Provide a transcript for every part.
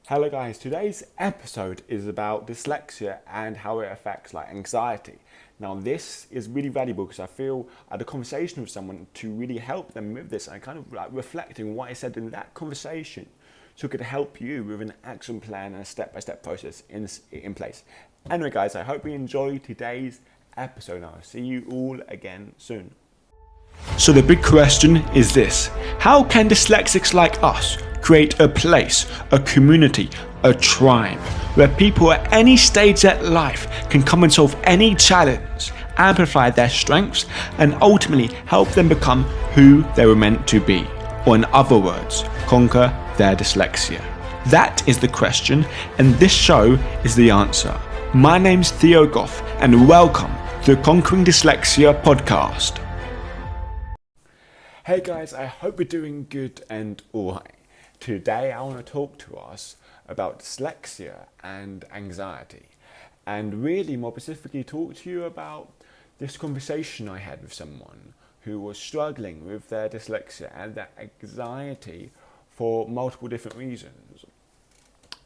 Hello guys, today's episode is about dyslexia and how it affects anxiety. Now this is really valuable because I feel I had a conversation with someone to really help them with this and kind of reflecting what I said in that conversation so it could help you with an action plan and a step-by-step process in place. Anyway guys, I hope you enjoyed today's episode and I'll see you all again soon. So the big question is this: how can dyslexics like us create a place, a community, a tribe where people at any stage of life can come and solve any challenge, amplify their strengths, and ultimately help them become who they were meant to be, or in other words, conquer their dyslexia? That is the question, and this show is the answer. My name's Theo Goff, and welcome to the Conquering Dyslexia podcast. Hey guys, I hope you're doing good and alright. Today I want to talk to us about dyslexia and anxiety, and really more specifically talk to you about this conversation I had with someone who was struggling with their dyslexia and their anxiety for multiple different reasons.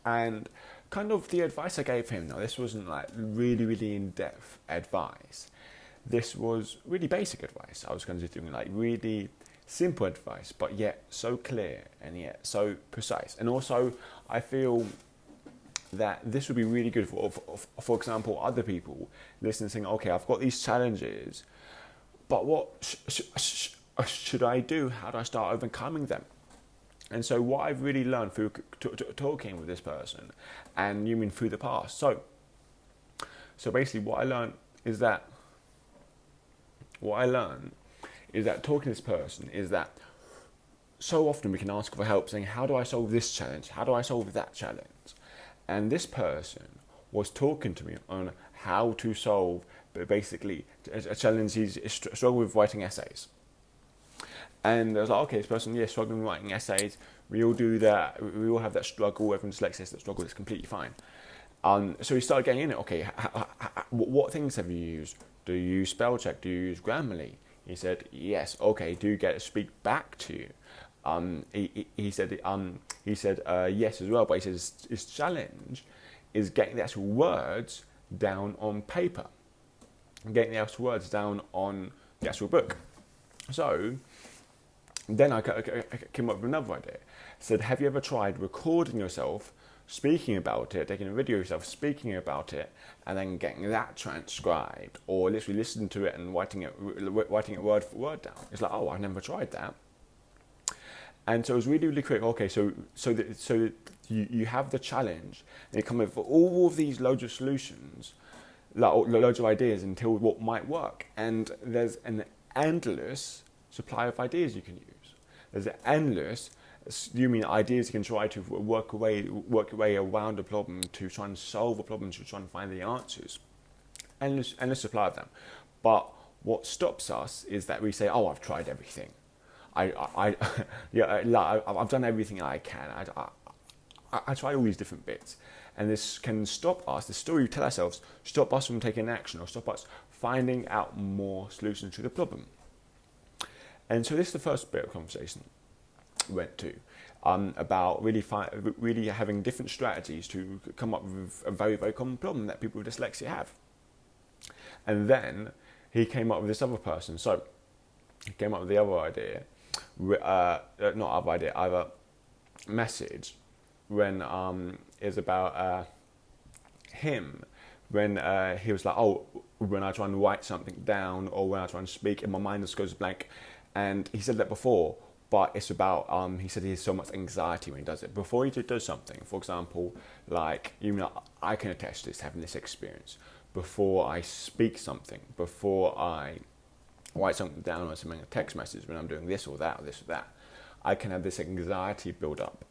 And kind of the advice I gave him, now this wasn't really in-depth advice. This was really basic advice. I was kind of doing really simple advice, but yet so clear and yet so precise. And also, I feel that this would be really good for example, other people listening saying, okay, I've got these challenges, but what should I do? How do I start overcoming them? And so what I've really learned through talking with this person, and you mean through the past. So basically what I learned is that talking to this person is that so often we can ask for help saying, how do I solve this challenge? How do I solve that challenge? And this person was talking to me on how to solve basically a challenge. He's struggled with writing essays. And I was like, okay, this person, struggling with writing essays. We all do that. We all have that struggle. Everyone's dyslexic has that struggle. It's completely fine. So he started getting in it. Okay, what things have you used? Do you use spell check? Do you use Grammarly? He said, yes. Okay, do you get to speak back to you? He said yes as well, but he says his challenge is getting the actual words down on paper, getting the actual words down on the actual book. So then I came up with another idea. I said, have you ever tried recording yourself speaking about it, taking a video of yourself speaking about it, and then getting that transcribed, or literally listening to it and writing it word for word down? It's like, oh, I've never tried that. And so it was really quick. Okay, so you have the challenge, and you come up with all of these loads of solutions, loads of ideas until what might work. And there's an endless supply of ideas you can use. There's an endless ideas you can try to work your way around a problem, to try and solve a problem, to try and find the answers. Endless supply of them. But what stops us is that we say, oh, I've tried everything. I've done everything I can. I tried all these different bits. And this can stop us, the story we tell ourselves, stop us from taking action or stop us finding out more solutions to the problem. And so this is the first bit of conversation we went to, about really having different strategies to come up with a very, very common problem that people with dyslexia have. And then he came up with this other person. So he came up with the other idea, other message, when is about him, when he was like, oh, when I try and write something down, or when I try and speak, and my mind just goes blank. And he said that before, but it's about, he said he has so much anxiety when he does it. Before he does something, for example, I can attest to this, having this experience. Before I speak something, before I write something down or something, a text message, when I'm doing this or that, I can have this anxiety build up.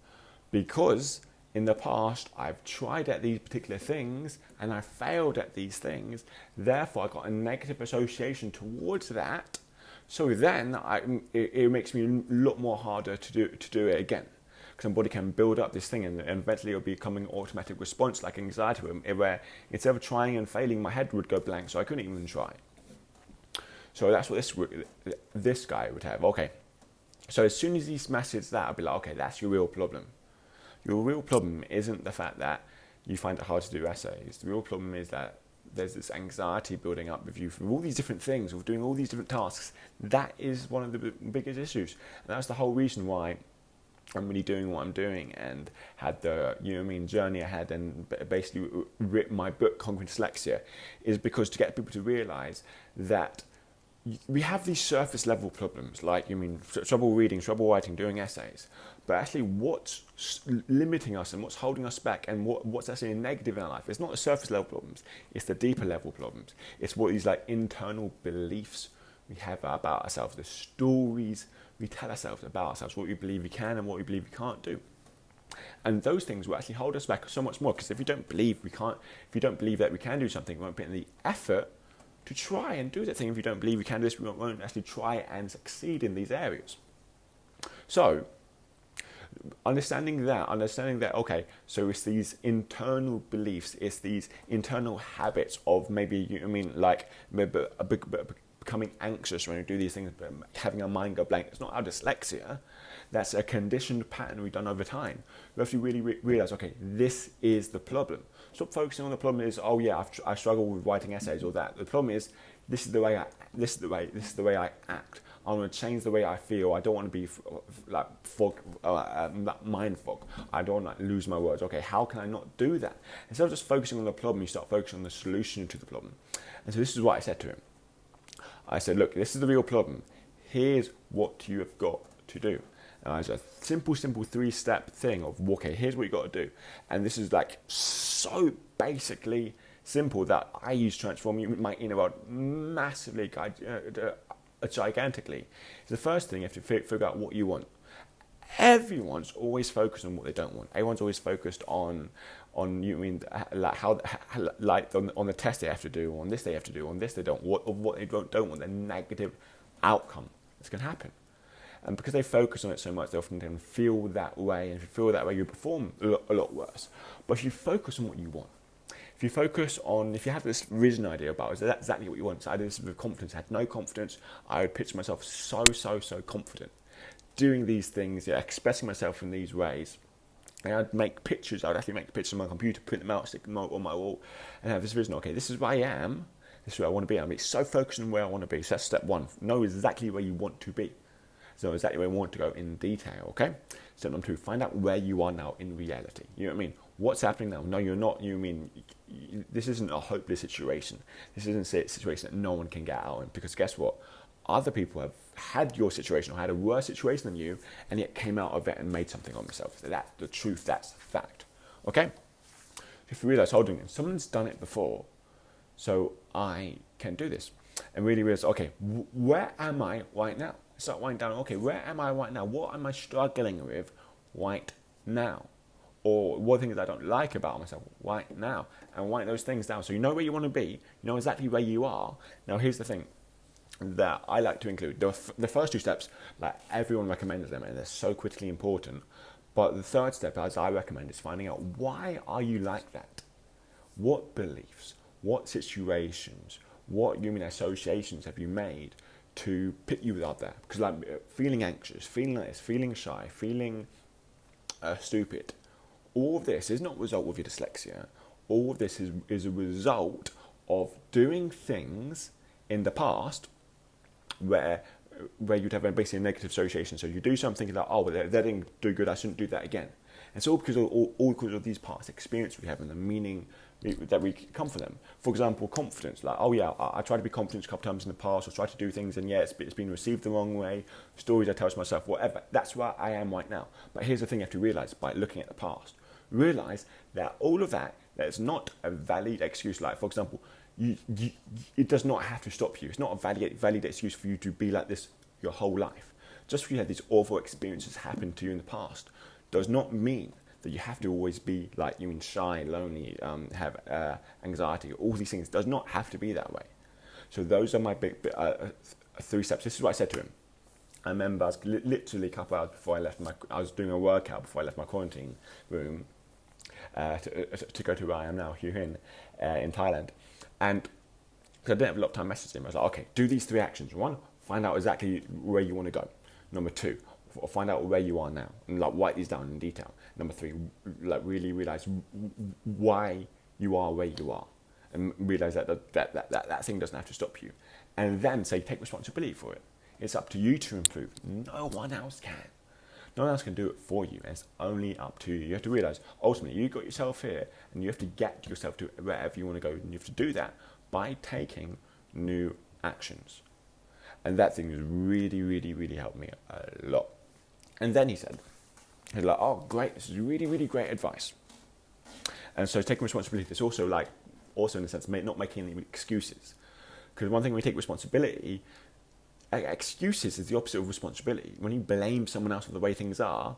Because in the past, I've tried at these particular things and I failed at these things. Therefore, I got a negative association towards that. So then it makes me a lot more harder to do it again, because my body can build up this thing, and eventually it'll become an automatic response, like anxiety, where instead of trying and failing, my head would go blank, so I couldn't even try. So that's what this guy would have. Okay, so as soon as he smashes that, I'll be like, okay, that's your real problem. Your real problem isn't the fact that you find it hard to do essays. The real problem is that there's this anxiety building up with you from all these different things, of doing all these different tasks. That is one of the biggest issues. And that's the whole reason why I'm really doing what I'm doing, and had the journey ahead, and basically written my book Conquering Dyslexia, is because to get people to realise that we have these surface level problems like trouble reading, trouble writing, doing essays, but actually what's limiting us and what's holding us back and what's actually negative in our life, it's not the surface level problems, it's the deeper level problems. It's what these like internal beliefs we have about ourselves, the stories we tell ourselves about ourselves, what we believe we can and what we believe we can't do. And those things will actually hold us back so much more, because if you don't believe that we can do something, we won't put in the effort to try and do that thing. If you don't believe you can do this, we won't actually try and succeed in these areas. So, understanding that, okay, so it's these internal beliefs, it's these internal habits of becoming anxious when we do these things, having our mind go blank. It's not our dyslexia. That's a conditioned pattern we've done over time. We have to really realize, okay, this is the problem. Stop focusing on the problem is, oh yeah, I struggle with writing essays or that. The problem is, this is the way I act. I want to change the way I feel. I don't want to be mind fog. I don't want to lose my words. Okay, how can I not do that? Instead of just focusing on the problem, you start focusing on the solution to the problem. And so this is what I said to him. I said, look, this is the real problem. Here's what you have got to do. And it's a simple 3-step thing of, okay, here's what you got to do. And this is like so basically simple that I use to transform my inner world massively, gigantically. So the first thing, you have to figure out what you want. Everyone's always focused on what they don't want. Everyone's always focused on on the test they have to do, on this they have to do, on this they don't, what they don't want, the negative outcome that's going to happen. And because they focus on it so much, they often can feel that way, and if you feel that way, you perform a lot worse. But if you focus on what you want, if you have this vision idea about it, that's exactly what you want. So I did this with confidence. I had no confidence. I would picture myself so confident, doing these things, expressing myself in these ways. And I'd make pictures. I'd actually make pictures on my computer, print them out, stick them on my wall, and have this vision. Okay, this is where I am. This is where I want to be. I'm so focused on where I want to be. So that's step one. Know exactly where you want to be. So exactly where you want to go in detail. Okay. Step number two: find out where you are now in reality. You know what I mean? What's happening now? No, you're not. This isn't a hopeless situation. This isn't a situation that no one can get out of. Because guess what? Other people have had your situation or had a worse situation than you, and yet came out of it and made something of themselves. So that's the truth. That's the fact. Okay? If you realize, hold on, someone's done it before, so I can do this. And really realize, okay, where am I right now? Start writing down, okay, where am I right now? What am I struggling with right now? Or what things I don't like about myself right now? And write those things down. So you know where you want to be. You know exactly where you are. Now, here's the thing that I like to include. The first two steps, like everyone recommends them, and they're so critically important. But the third step, as I recommend, is finding out, why are you like that? What beliefs, what situations, what human associations have you made to put you out there? Because feeling anxious, feeling like this, feeling shy, feeling stupid, all of this is not a result of your dyslexia. All of this is a result of doing things in the past where you'd have basically a negative association. So you do something like, oh, well, they didn't do good, I shouldn't do that again. And it's all because of these past experiences we have and the meaning that we come from them. For example, confidence. Like, oh yeah, I tried to be confident a couple times in the past, or tried to do things, and yeah, it's been received the wrong way. Stories I tell to myself, whatever. That's where I am right now. But here's the thing you have to realize by looking at the past. Realize that all of that's not a valid excuse. Like, for example, it does not have to stop you. It's not a valid excuse for you to be like this your whole life. Just because you had these awful experiences happen to you in the past does not mean that you have to always be like shy, lonely, have anxiety. All these things does not have to be that way. So those are my big 3 steps. This is what I said to him. I remember I was literally a couple hours before I left I was doing a workout before I left my quarantine room to go to where I am now, here in Thailand. And because I didn't have a lot of time messaging him, I was like, okay, do these 3 actions. 1, find out exactly where you want to go. Number 2, find out where you are now and like write these down in detail. Number 3, like really realize why you are where you are, and realize that thing doesn't have to stop you. And then say, take responsibility for it. It's up to you to improve. No one else can. No one else can do it for you. And it's only up to you. You have to realize, ultimately, you got yourself here, and you have to get yourself to wherever you want to go. And you have to do that by taking new actions. And that thing has really, really, really helped me a lot. And then he's like, oh, great, this is really, really great advice. And so taking responsibility is also in a sense, not making any excuses. Because one thing when we take responsibility, excuses is the opposite of responsibility. When you blame someone else for the way things are,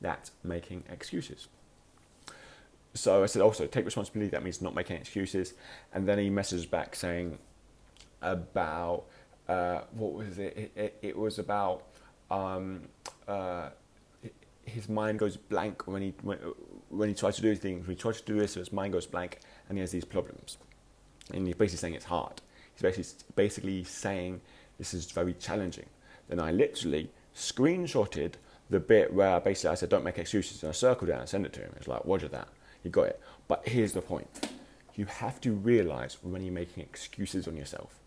that's making excuses. So I said also, take responsibility, that means not making excuses. And then he messages back saying about, what was it? It was about his mind goes blank when he tries to do things. When he tries to do this, his mind goes blank and he has these problems. And he's basically saying it's hard. He's basically saying this is very challenging. Then I literally screenshotted the bit where I said don't make excuses, and I circled it and sent it to him. It's like, roger that, you got it. But here's the point. You have to realize when you're making excuses on yourself.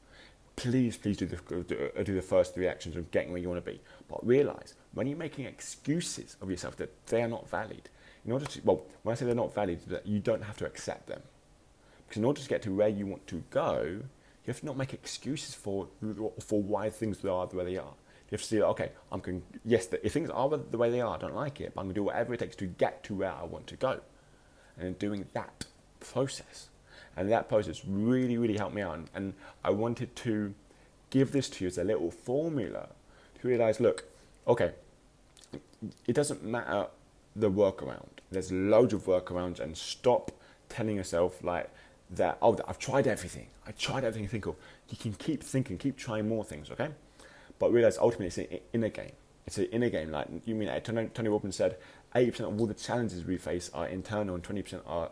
Please do the first 3 actions of getting where you want to be. But realize when you're making excuses of yourself that they are not valid. When I say they're not valid, that you don't have to accept them. Because in order to get to where you want to go, you have to not make excuses for why things are the way they are. You have to see, okay, if things are the way they are, I don't like it, but I'm going to do whatever it takes to get to where I want to go. And in doing that process. And that process really, really helped me out. And I wanted to give this to you as a little formula to realize, look, okay, it doesn't matter the workaround. There's loads of workarounds, and stop telling yourself like that, oh, I've tried everything. Think of. You can keep thinking, keep trying more things, okay? But realize ultimately it's an inner game. It's an inner game. Like you mean, Tony Robbins said, 80% of all the challenges we face are internal and 20%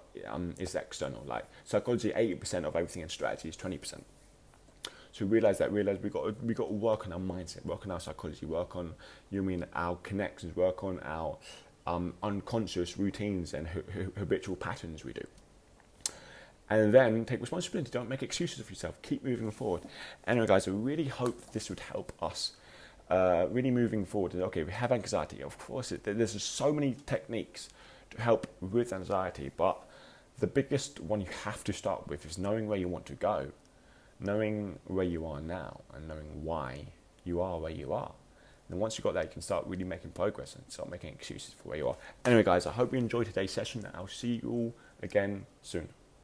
is external. Like psychology, 80% of everything, and strategy is 20%. So realize we got to work on our mindset, work on our psychology, work on our connections, work on our unconscious routines and habitual patterns we do. And then take responsibility. Don't make excuses of yourself. Keep moving forward. Anyway, guys, I really hope this would help us. Really moving forward. Okay, we have anxiety. Of course, there's just so many techniques to help with anxiety, but the biggest one you have to start with is knowing where you want to go, knowing where you are now, and knowing why you are where you are. And once you've got that, you can start really making progress and start making excuses for where you are. Anyway, guys, I hope you enjoyed today's session. I'll see you all again soon.